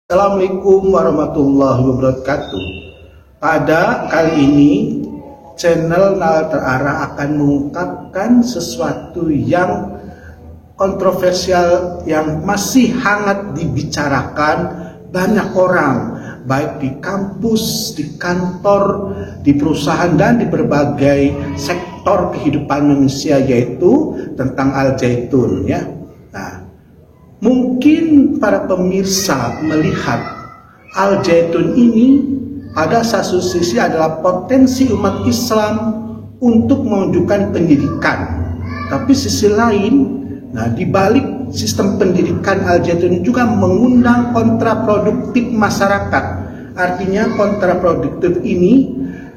Assalamualaikum warahmatullahi wabarakatuh. Pada kali ini channel Nalar Terarah akan mengungkapkan sesuatu yang kontroversial yang masih hangat dibicarakan banyak orang, baik di kampus, di kantor, di perusahaan, dan di berbagai sektor kehidupan manusia, yaitu tentang Al-Zaitun, ya. Nah, mungkin para pemirsa melihat Al-Zaitun ini pada satu sisi adalah potensi umat Islam untuk menunjukkan pendidikan, tapi sisi lain, di balik sistem pendidikan Al-Zaitun juga mengundang kontraproduktif masyarakat. Artinya kontraproduktif ini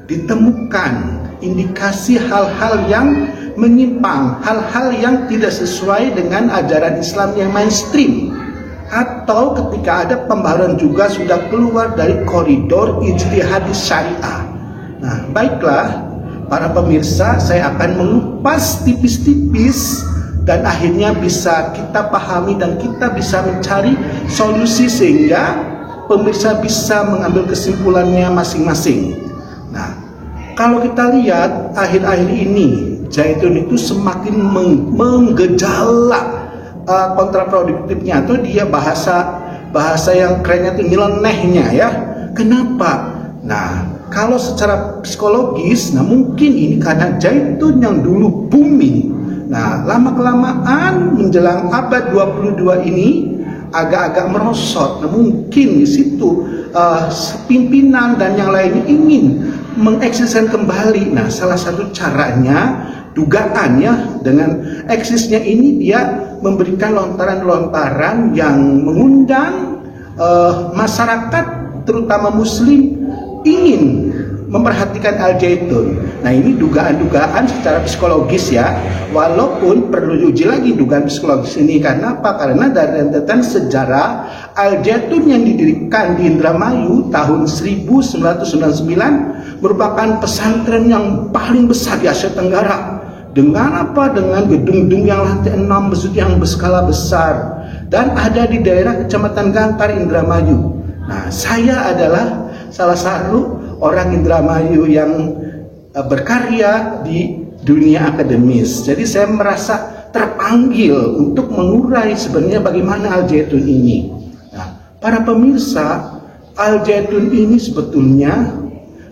ditemukan indikasi hal-hal yang menyimpang, hal-hal yang tidak sesuai dengan ajaran Islam yang mainstream, atau ketika ada pembaharuan juga sudah keluar dari koridor ijtihad syariah. Nah, baiklah para pemirsa, saya akan mengupas tipis-tipis dan akhirnya bisa kita pahami dan kita bisa mencari solusi sehingga pemirsa bisa mengambil kesimpulannya masing-masing. Nah, kalau kita lihat akhir-akhir ini Zaitun itu semakin menggejala kontraproduktifnya, atau dia bahasa yang kerennya itu nyelenehnya, ya. Kenapa? Nah, kalau secara psikologis, mungkin ini karena Zaitun yang dulu booming. Nah, lama-kelamaan menjelang abad 22 ini agak-agak merosot. Nah, mungkin di situ pimpinan dan yang lainnya ingin mengeksiskan kembali. Nah, salah satu caranya, dugaannya, dengan eksisnya ini dia memberikan lontaran-lontaran yang mengundang masyarakat, terutama Muslim, ingin memperhatikan Al-Zaitun. Nah, ini dugaan-dugaan secara psikologis, ya. Walaupun perlu diuji lagi dugaan psikologis ini. Karena apa? Karena dari rentetan sejarah Al-Zaitun yang didirikan di Indramayu tahun 1999 merupakan pesantren yang paling besar di Asia Tenggara. Dengan apa? Dengan gedung-gedung yang lantai 6, masjid yang berskala besar, dan ada di daerah Kecamatan Gantar, Indramayu. Nah, saya adalah salah satu orang Indramayu yang berkarya di dunia akademis. Jadi saya merasa terpanggil untuk mengurai sebenarnya bagaimana Al-Zaitun ini. Nah, para pemirsa, Al-Zaitun ini sebetulnya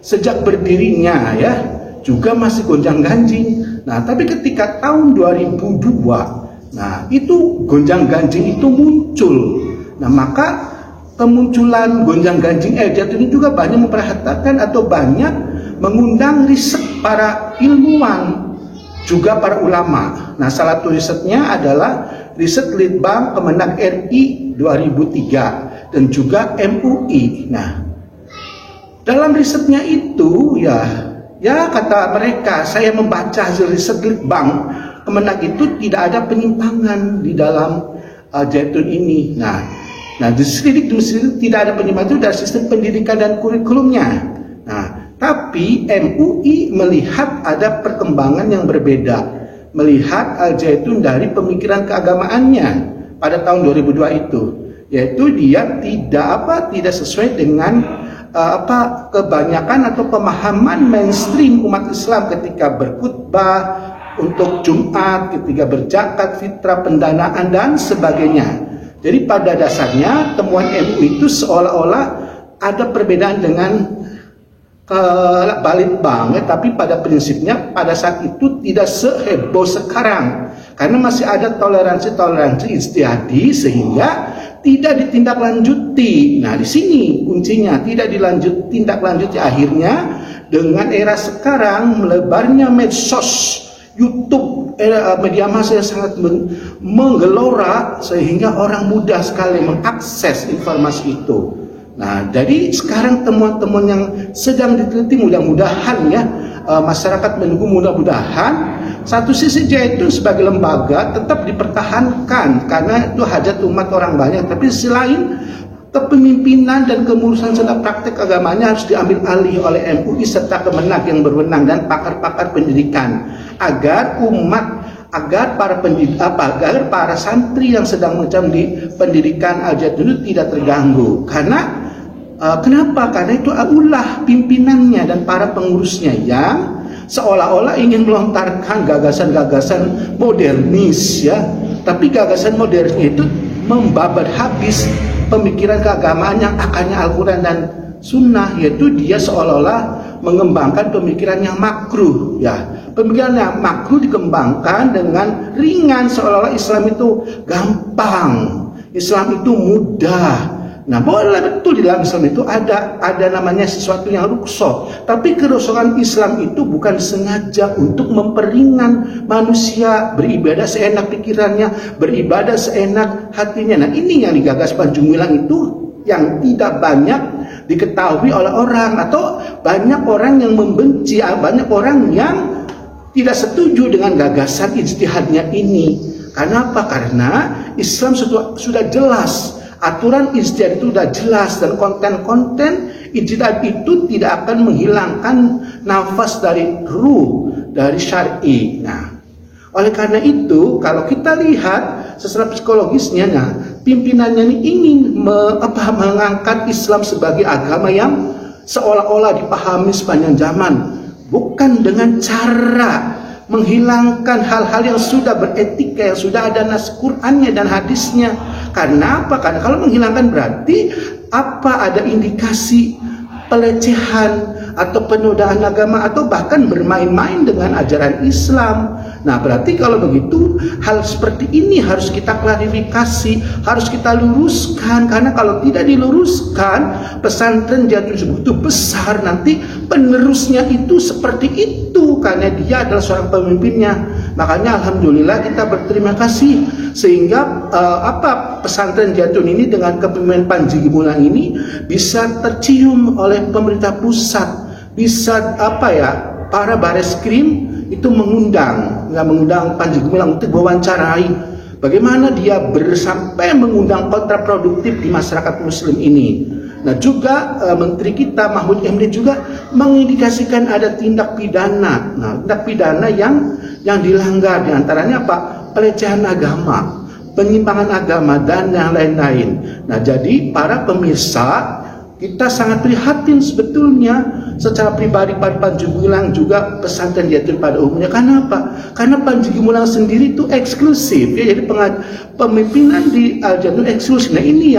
sejak berdirinya, ya, juga masih gonjang-ganjing. Nah, tapi ketika tahun 2002, itu gonjang-ganjing itu muncul. Nah, maka kemunculan gonjang-ganjing Al-Zaitun ini juga banyak memperhatikan atau banyak mengundang riset para ilmuwan, juga para ulama. Nah, salah satu risetnya adalah riset Litbang Kemenag RI 2003 dan juga MUI. Nah, dalam risetnya itu, ya kata mereka, saya membaca hasil riset Litbang Kemenag itu tidak ada penyimpangan di dalam Zaitun ini. Nah, di sidik tidak ada penyimpangan itu dari sistem pendidikan dan kurikulumnya. Nah, tapi MUI melihat ada perkembangan yang berbeda, melihat Al-Zaitun dari pemikiran keagamaannya pada tahun 2002 itu, yaitu dia tidak sesuai dengan kebanyakan atau pemahaman mainstream umat Islam ketika berkhutbah untuk Jumat, ketika berzakat, fitrah, pendanaan, dan sebagainya. Jadi pada dasarnya temuan MUI itu seolah-olah ada perbedaan dengan Balitbang, tapi pada prinsipnya pada saat itu tidak seheboh sekarang, karena masih ada toleransi ijtihadi sehingga tidak ditindaklanjuti. Nah, di sini kuncinya, tidak ditindaklanjuti. Akhirnya dengan era sekarang melebarnya medsos, YouTube, media massa yang sangat menggelora sehingga orang mudah sekali mengakses informasi itu. Nah, jadi sekarang temuan-temuan yang sedang diteliti, mudah-mudahan, ya, masyarakat menunggu, mudah-mudahan satu sisi Zaitun sebagai lembaga tetap dipertahankan karena itu hajat umat orang banyak, tapi sisi lain kepemimpinan dan kemurusan serta praktek agamanya harus diambil alih oleh MUI serta Kemenag yang berwenang dan pakar-pakar pendidikan, agar para santri yang sedang macam di pendidikan Al-Zaitun itu tidak terganggu. Karena kenapa? Karena itu ulah pimpinannya dan para pengurusnya yang seolah-olah ingin melontarkan gagasan-gagasan modernis ya. Tapi gagasan modernisnya itu membabat habis pemikiran keagamaan yang akarnya Al-Quran dan Sunnah, yaitu dia seolah-olah mengembangkan pemikiran yang makruh ya. Pemikiran yang makruh dikembangkan dengan ringan, seolah-olah Islam itu gampang, Islam itu mudah. Nah, boleh betul di dalam Islam itu ada namanya sesuatu yang ruksoh. Tapi kerusakan Islam itu bukan sengaja untuk memperingan manusia beribadah seenak pikirannya, beribadah seenak hatinya. Nah, ini yang digagas Panji Gumilang itu yang tidak banyak diketahui oleh orang, atau banyak orang yang membenci, banyak orang yang tidak setuju dengan gagasan ijtihadnya ini. Karena apa? Karena Islam sudah jelas. Aturan ijtihad itu sudah jelas, dan konten-konten ijtihad itu tidak akan menghilangkan nafas dari ruh, dari syar'i. Nah, oleh karena itu, kalau kita lihat secara psikologisnya, nah, pimpinannya ini ingin mengangkat Islam sebagai agama yang seolah-olah dipahami sepanjang zaman, bukan dengan cara menghilangkan hal-hal yang sudah beretika, yang sudah ada nas Qur'annya dan hadisnya. Karena apa? Karena kalau menghilangkan berarti apa, ada indikasi pelecehan atau penodaan agama, atau bahkan bermain-main dengan ajaran Islam. Nah, berarti kalau begitu hal seperti ini harus kita klarifikasi, harus kita luruskan. Karena kalau tidak diluruskan, pesantren Zaitun itu besar, nanti penerusnya itu seperti itu karena dia adalah seorang pemimpinnya. Makanya alhamdulillah kita berterima kasih sehingga pesantren Zaitun ini dengan kepemimpinan Panji Gumilang ini bisa tercium oleh pemerintah pusat, bisa para Bareskrim itu mengundang Panji Gumilang untuk wawancarai bagaimana dia sampai mengundang kontraproduktif di masyarakat Muslim ini. Nah, juga Menteri kita Mahfud MD juga mengindikasikan ada tindak pidana. Nah, tindak pidana yang dilanggar, diantaranya apa? Pelecehan agama, penyimpangan agama, dan yang lain-lain. Nah, jadi para pemirsa, kita sangat prihatin sebetulnya secara pribadi pada Panji Gumilang, juga pesantren Zaitun pada umumnya. Karena apa? Karena Panji Gumilang sendiri itu eksklusif ya, jadi pemimpinan di Al-Zaitun eksklusif. Nah, ini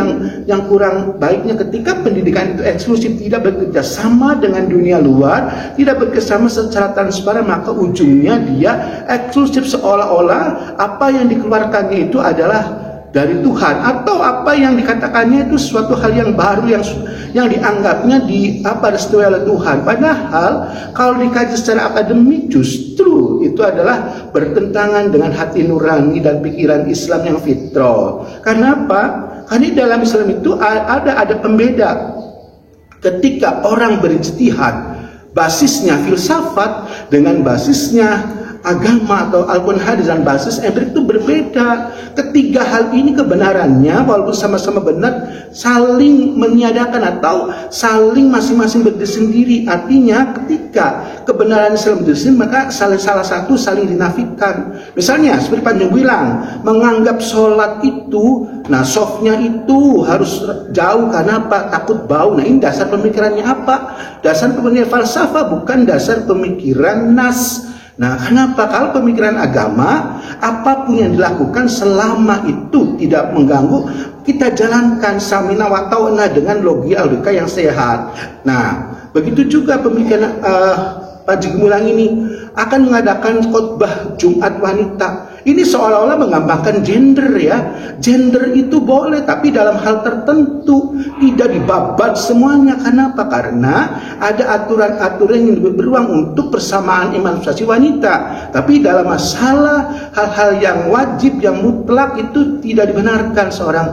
yang kurang baiknya ketika pendidikan itu eksklusif, tidak bekerja sama dengan dunia luar, tidak bekerjasama secara transparan, maka ujungnya dia eksklusif, seolah-olah apa yang dikeluarkannya itu adalah dari Tuhan, atau apa yang dikatakannya itu suatu hal yang baru yang dianggapnya direstui oleh Tuhan. Padahal kalau dikaji secara akademik justru itu adalah bertentangan dengan hati nurani dan pikiran Islam yang fitrah. Karena apa? Karena di dalam Islam itu ada pembeda. Ketika orang berijtihad basisnya filsafat dengan basisnya agama atau Al-Quran hadis dan basis empirik itu berbeda. Ketiga hal ini kebenarannya walaupun sama-sama benar saling meniadakan atau saling masing-masing berdiri sendiri. Artinya ketika kebenaran Islam berdiri sendiri, maka salah satu saling dinafikan. Misalnya seperti Panji bilang, menganggap sholat itu, nah softnya itu harus jauh karena apa? Takut bau. Nah, ini dasar pemikirannya apa? Dasar pemikiran falsafah, bukan dasar pemikiran nas. Nah, kenapa? Kalau pemikiran agama, apapun yang dilakukan selama itu tidak mengganggu, kita jalankan samina wa ta'na dengan logika yang sehat. Nah, begitu juga pemikiran Panji Gumilang ini akan mengadakan khotbah Jumat wanita. Ini seolah-olah menggambarkan gender ya. Gender itu boleh, tapi dalam hal tertentu, tidak dibabat semuanya. Kenapa? Karena ada aturan-aturan yang lebih beruang untuk persamaan emansipasi wanita. Tapi dalam masalah hal-hal yang wajib, yang mutlak, itu tidak dibenarkan seorang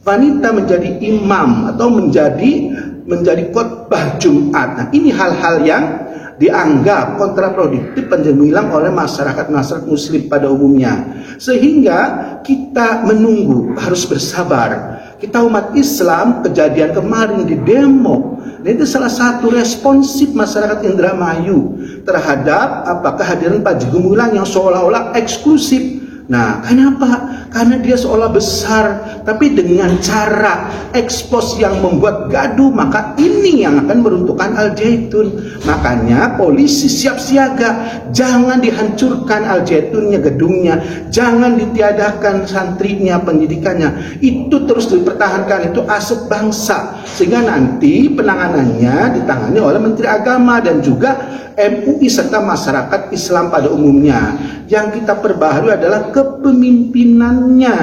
wanita menjadi imam atau menjadi khotbah Jumat. Nah, ini hal-hal yang dianggap kontraproduktif Panji Gumilang oleh masyarakat Muslim pada umumnya. Sehingga kita menunggu, harus bersabar. Kita umat Islam, kejadian kemarin di demo, itu salah satu responsif masyarakat Indramayu terhadap kehadiran Panji Gumilang yang seolah-olah eksklusif. Nah, kenapa? Karena dia seolah besar, tapi dengan cara ekspos yang membuat gaduh, maka ini yang akan meruntuhkan Al-Zaitun. Makanya polisi siap siaga, jangan dihancurkan Al-Zaitunnya, gedungnya, jangan ditiadakan santrinya, pendidikannya. Itu terus dipertahankan, itu aset bangsa. Sehingga nanti penanganannya ditangani oleh Menteri Agama dan juga MUI serta masyarakat Islam pada umumnya. Yang kita perbaharui adalah kepemimpinannya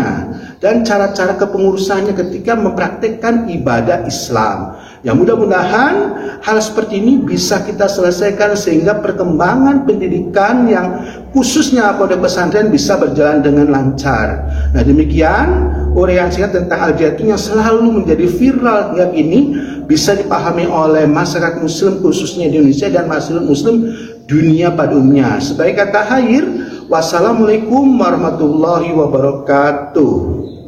dan cara-cara kepengurusannya ketika mempraktikkan ibadah Islam. Yang mudah-mudahan hal seperti ini bisa kita selesaikan sehingga perkembangan pendidikan yang khususnya pondok pesantren bisa berjalan dengan lancar. Nah, demikian uraian singkat tentang Al-Zaitun yang selalu menjadi viral hingga kini, bisa dipahami oleh masyarakat muslim khususnya di Indonesia dan masyarakat muslim dunia pada umumnya. Sebagai kata akhir, wassalamualaikum warahmatullahi wabarakatuh.